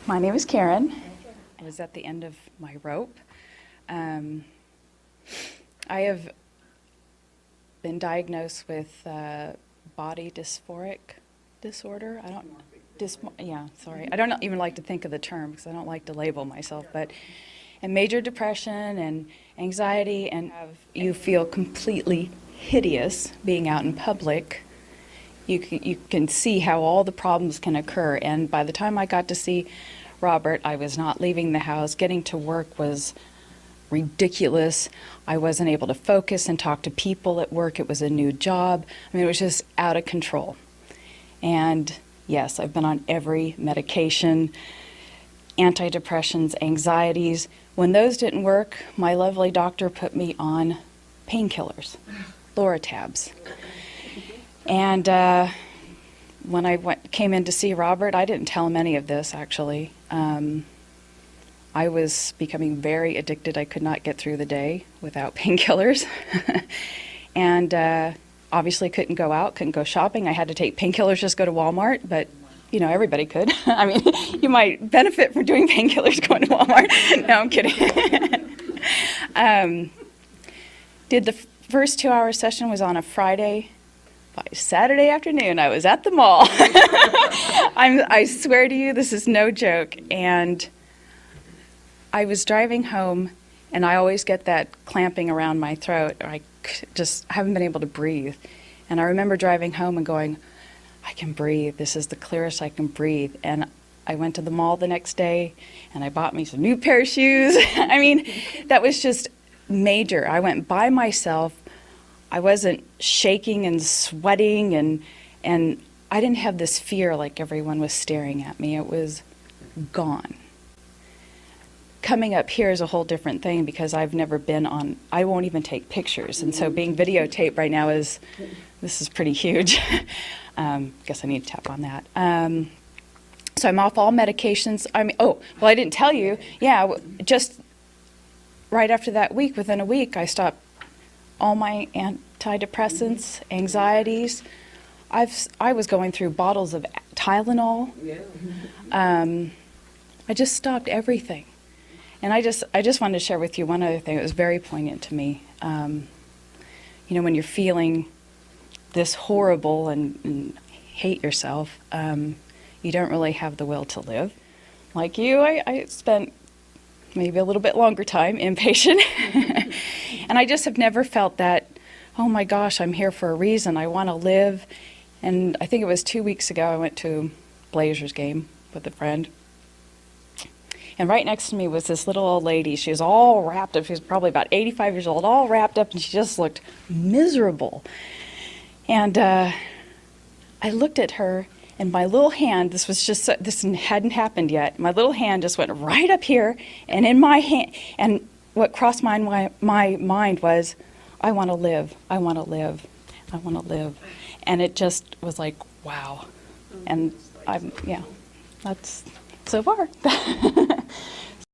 My name is Karen. I was at the end of my rope. I have been diagnosed with body dysmorphic disorder. I don't even like to think of the term because I don't like to label myself, but and major depression and anxiety, and you feel completely hideous being out in public. You can see how all the problems can occur, and by the time I got to see Robert, I was not leaving the house. Getting to work was ridiculous. I wasn't able to focus and talk to people at work. It was a new job. I mean, it was just out of control. And yes, I've been on every medication, antidepressants, anxieties. When those didn't work, my lovely doctor put me on painkillers, Loratabs. And when I came in to see Robert, I didn't tell him any of this, actually. I was becoming very addicted. I could not get through the day without painkillers. And obviously couldn't go out, couldn't go shopping. I had to take painkillers, just go to Walmart, but you know, everybody could. I mean, you might benefit from doing painkillers going to Walmart. No, I'm kidding. Did the first 2-hour session was on a Friday. By Saturday afternoon, I was at the mall. I swear to you, this is no joke. And I was driving home, and I always get that clamping around my throat. I just haven't been able to breathe. And I remember driving home and going, I can breathe. This is the clearest I can breathe. And I went to the mall the next day, and I bought me some new pair of shoes. I mean, that was just major. I went by myself. I wasn't shaking and sweating, and I didn't have this fear like everyone was staring at me. It was gone. Coming up here is a whole different thing because I've never been on, I won't even take pictures, and so being videotaped right now this is pretty huge. Guess I need to tap on that. So I'm off all medications. I didn't tell you. Yeah, just right after that week, within a week, I stopped all my antidepressants, anxieties. I was going through bottles of Tylenol. I just stopped everything. And I just wanted to share with you one other thing that was very poignant to me. You know, when you're feeling this horrible and hate yourself, you don't really have the will to live. Like you, I spent maybe a little bit longer time inpatient. And I just have never felt that, oh my gosh, I'm here for a reason. I want to live. And I think it was 2 weeks ago, I went to a Blazers game with a friend. And right next to me was this little old lady. She was all wrapped up. She was probably about 85 years old, all wrapped up, and she just looked miserable. And I looked at her, and my little hand, this hadn't happened yet. My little hand just went right up here, and in my hand, and what crossed my mind was, I want to live, I want to live, I want to live. And it just was like, wow. And that's so far.